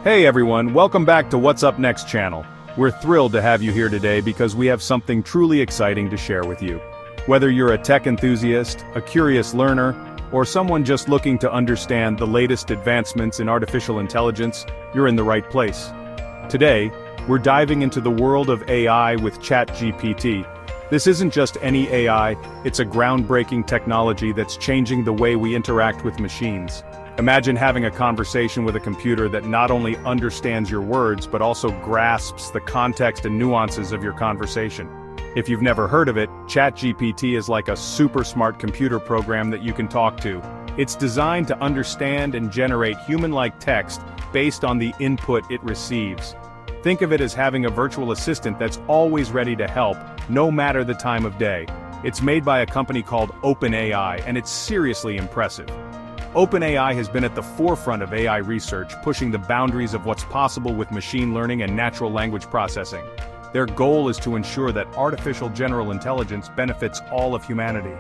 Hey everyone, welcome back to What's Up Next channel. We're thrilled to have you here today because we have something truly exciting to share with you. Whether you're a tech enthusiast, a curious learner, or someone just looking to understand the latest advancements in artificial intelligence, you're in the right place. Today, we're diving into the world of AI with ChatGPT. This isn't just any AI, it's a groundbreaking technology that's changing the way we interact with machines. Imagine having a conversation with a computer that not only understands your words but also grasps the context and nuances of your conversation. If you've never heard of it, ChatGPT is like a super smart computer program that you can talk to. It's designed to understand and generate human-like text based on the input it receives. Think of it as having a virtual assistant that's always ready to help, no matter the time of day. It's made by a company called OpenAI, and it's seriously impressive. OpenAI has been at the forefront of AI research, pushing the boundaries of what's possible with machine learning and natural language processing. Their goal is to ensure that artificial general intelligence benefits all of humanity.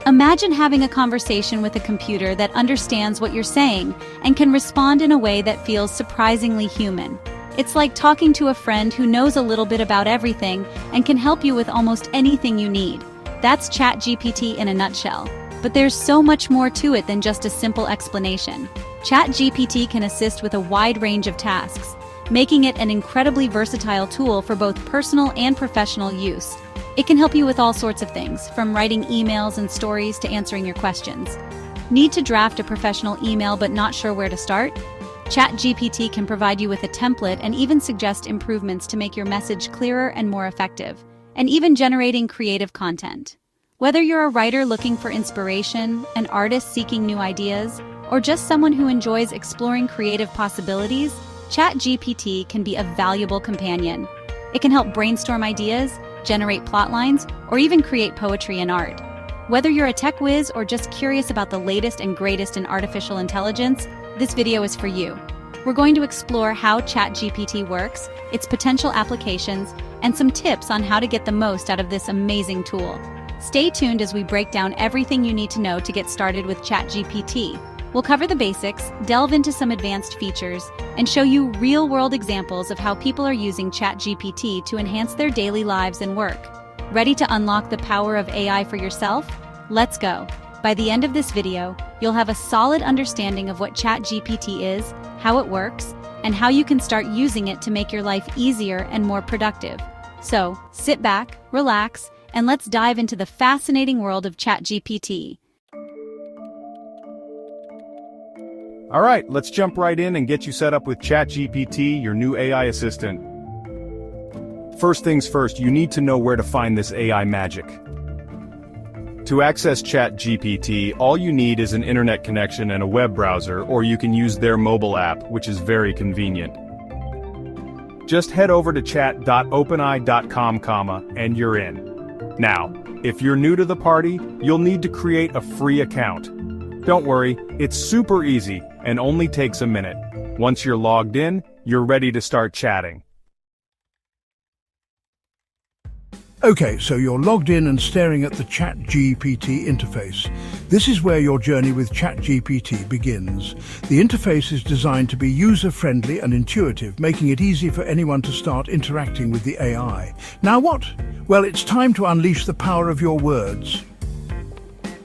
Imagine having a conversation with a computer that understands what you're saying and can respond in a way that feels surprisingly human. It's like talking to a friend who knows a little bit about everything and can help you with almost anything you need. That's ChatGPT in a nutshell. But there's so much more to it than just a simple explanation. ChatGPT can assist with a wide range of tasks, making it an incredibly versatile tool for both personal and professional use. It can help you with all sorts of things, from writing emails and stories to answering your questions. Need to draft a professional email but not sure where to start? ChatGPT can provide you with a template and even suggest improvements to make your message clearer and more effective, and even generating creative content. Whether you're a writer looking for inspiration, an artist seeking new ideas, or just someone who enjoys exploring creative possibilities, ChatGPT can be a valuable companion. It can help brainstorm ideas, generate plotlines, or even create poetry and art. Whether you're a tech whiz or just curious about the latest and greatest in artificial intelligence, this video is for you. We're going to explore how ChatGPT works, its potential applications, and some tips on how to get the most out of this amazing tool. Stay tuned as we break down everything you need to know to get started with ChatGPT. We'll cover the basics, delve into some advanced features, and show you real-world examples of how people are using ChatGPT to enhance their daily lives and work. Ready to unlock the power of AI for yourself? Let's go! By the end of this video, you'll have a solid understanding of what ChatGPT is, how it works, and how you can start using it to make your life easier and more productive. So, sit back, relax, and let's dive into the fascinating world of ChatGPT. Alright, let's jump right in and get you set up with ChatGPT, your new AI assistant. First things first, you need to know where to find this AI magic. To access ChatGPT, all you need is an internet connection and a web browser, or you can use their mobile app, which is very convenient. Just head over to chat.openai.com, and you're in. Now, if you're new to the party, you'll need to create a free account. Don't worry, it's super easy and only takes a minute. Once you're logged in, you're ready to start chatting. Okay, so you're logged in and staring at the ChatGPT interface. This is where your journey with ChatGPT begins. The interface is designed to be user-friendly and intuitive, making it easy for anyone to start interacting with the AI. Now what? Well, it's time to unleash the power of your words.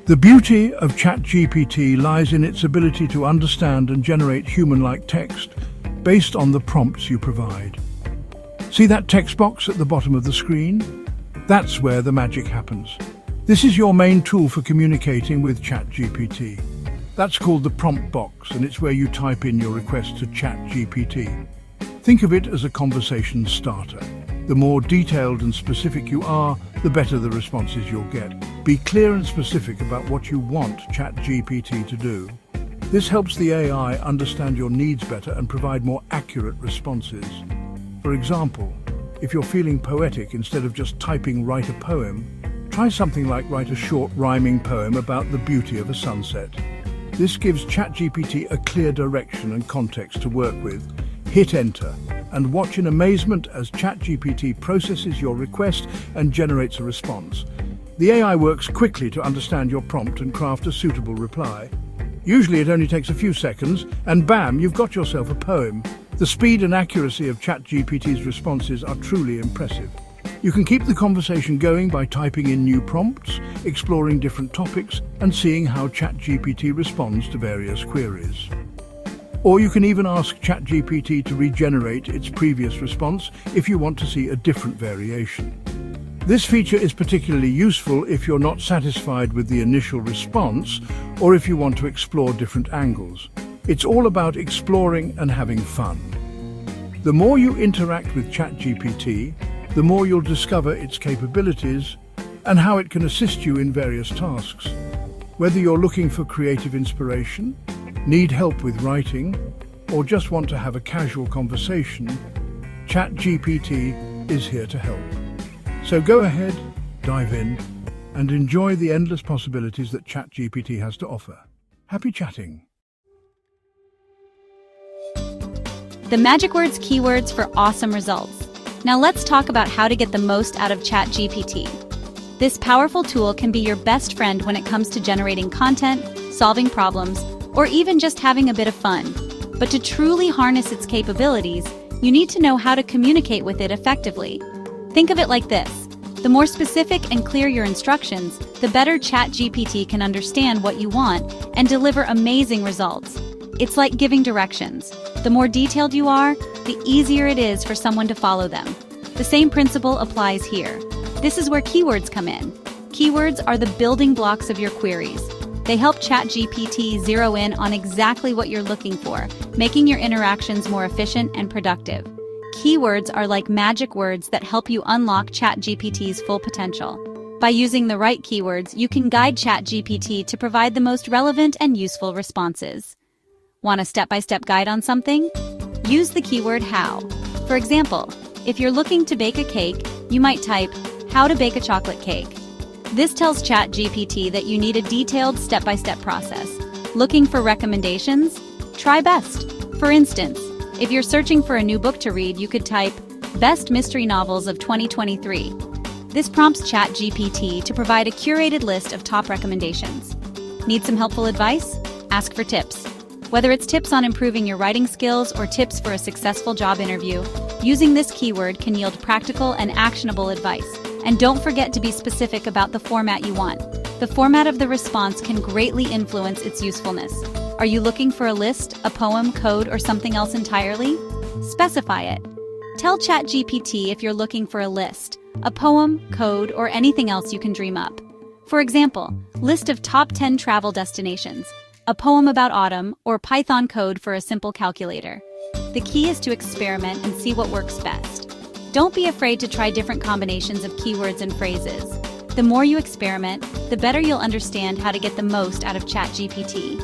The beauty of ChatGPT lies in its ability to understand and generate human-like text based on the prompts you provide. See that text box at the bottom of the screen? That's where the magic happens. This is your main tool for communicating with ChatGPT. That's called the prompt box, and it's where you type in your request to ChatGPT. Think of it as a conversation starter. The more detailed and specific you are, the better the responses you'll get. Be clear and specific about what you want ChatGPT to do. This helps the AI understand your needs better and provide more accurate responses. For example, if you're feeling poetic, instead of just typing "write a poem," try something like "write a short rhyming poem about the beauty of a sunset." This gives ChatGPT a clear direction and context to work with. Hit enter and watch in amazement as ChatGPT processes your request and generates a response. The AI works quickly to understand your prompt and craft a suitable reply. Usually it only takes a few seconds, and bam, you've got yourself a poem. The speed and accuracy of ChatGPT's responses are truly impressive. You can keep the conversation going by typing in new prompts, exploring different topics, and seeing how ChatGPT responds to various queries. Or you can even ask ChatGPT to regenerate its previous response if you want to see a different variation. This feature is particularly useful if you're not satisfied with the initial response or if you want to explore different angles. It's all about exploring and having fun. The more you interact with ChatGPT, the more you'll discover its capabilities and how it can assist you in various tasks. Whether you're looking for creative inspiration, need help with writing, or just want to have a casual conversation, ChatGPT is here to help. So go ahead, dive in, and enjoy the endless possibilities that ChatGPT has to offer. Happy chatting. The magic words keywords for awesome results. Now let's talk about how to get the most out of ChatGPT. This powerful tool can be your best friend when it comes to generating content, solving problems, or even just having a bit of fun. But to truly harness its capabilities, you need to know how to communicate with it effectively. Think of it like this. The more specific and clear your instructions, the better ChatGPT can understand what you want and deliver amazing results. It's like giving directions. The more detailed you are, the easier it is for someone to follow them. The same principle applies here. This is where keywords come in. Keywords are the building blocks of your queries. They help ChatGPT zero in on exactly what you're looking for, making your interactions more efficient and productive. Keywords are like magic words that help you unlock ChatGPT's full potential. By using the right keywords, you can guide ChatGPT to provide the most relevant and useful responses. Want a step-by-step guide on something? Use the keyword how. For example, if you're looking to bake a cake, you might type, "How to bake a chocolate cake." This tells ChatGPT that you need a detailed step-by-step process. Looking for recommendations? Try best. For instance, if you're searching for a new book to read, you could type, "Best Mystery Novels of 2023. This prompts ChatGPT to provide a curated list of top recommendations. Need some helpful advice? Ask for tips. Whether it's tips on improving your writing skills or tips for a successful job interview, using this keyword can yield practical and actionable advice. And don't forget to be specific about the format you want. The format of the response can greatly influence its usefulness. Are you looking for a list, a poem, code, or something else entirely? Specify it. Tell ChatGPT if you're looking for a list, a poem, code, or anything else you can dream up. For example, list of top 10 travel destinations, a poem about autumn, or Python code for a simple calculator. The key is to experiment and see what works best. Don't be afraid to try different combinations of keywords and phrases. The more you experiment, the better you'll understand how to get the most out of ChatGPT.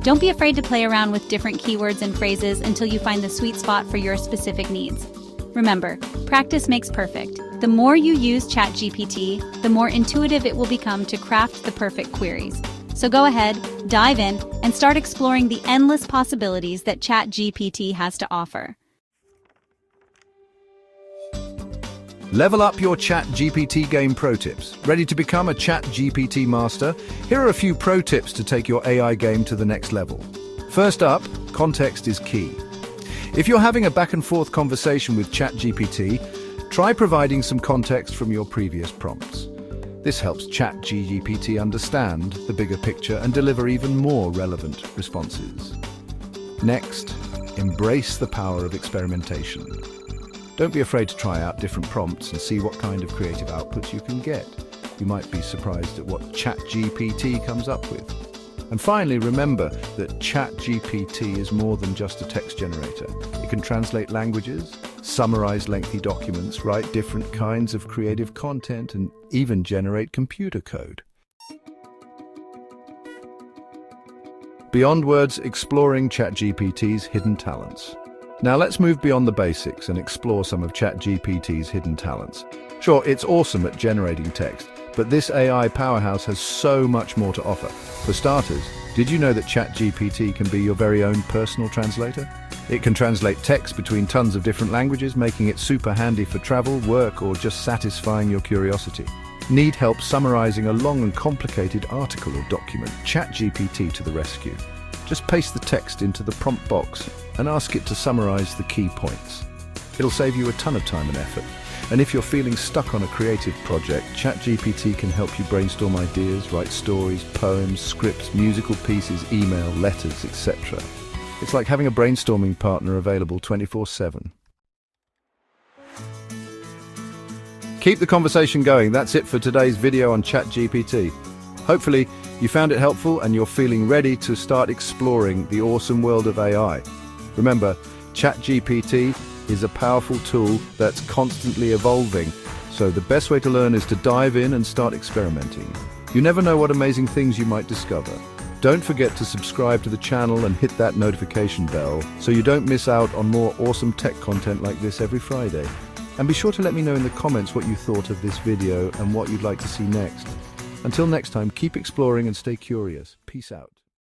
Don't be afraid to play around with different keywords and phrases until you find the sweet spot for your specific needs. Remember, practice makes perfect. The more you use ChatGPT, the more intuitive it will become to craft the perfect queries. So go ahead, dive in, and start exploring the endless possibilities that ChatGPT has to offer. Level up your ChatGPT game pro tips. Ready to become a ChatGPT master? Here are a few pro tips to take your AI game to the next level. First up, context is key. If you're having a back and forth conversation with ChatGPT, try providing some context from your previous prompts. This helps ChatGPT understand the bigger picture and deliver even more relevant responses. Next, embrace the power of experimentation. Don't be afraid to try out different prompts and see what kind of creative outputs you can get. You might be surprised at what ChatGPT comes up with. And finally, remember that ChatGPT is more than just a text generator. It can translate languages, summarize lengthy documents, write different kinds of creative content, and even generate computer code. Beyond words, exploring ChatGPT's hidden talents. Now let's move beyond the basics and explore some of ChatGPT's hidden talents. Sure, it's awesome at generating text, but this AI powerhouse has so much more to offer. For starters, did you know that ChatGPT can be your very own personal translator? It can translate text between tons of different languages, making it super handy for travel, work, or just satisfying your curiosity. Need help summarizing a long and complicated article or document? ChatGPT to the rescue. Just paste the text into the prompt box and ask it to summarize the key points. It'll save you a ton of time and effort. And if you're feeling stuck on a creative project, ChatGPT can help you brainstorm ideas, write stories, poems, scripts, musical pieces, email, letters, etc. It's like having a brainstorming partner available 24/7. Keep the conversation going. That's it for today's video on ChatGPT. Hopefully, you found it helpful and you're feeling ready to start exploring the awesome world of AI. Remember, ChatGPT is a powerful tool that's constantly evolving, so the best way to learn is to dive in and start experimenting. You never know what amazing things you might discover. Don't forget to subscribe to the channel and hit that notification bell so you don't miss out on more awesome tech content like this every Friday. And be sure to let me know in the comments what you thought of this video and what you'd like to see next. Until next time, keep exploring and stay curious. Peace out.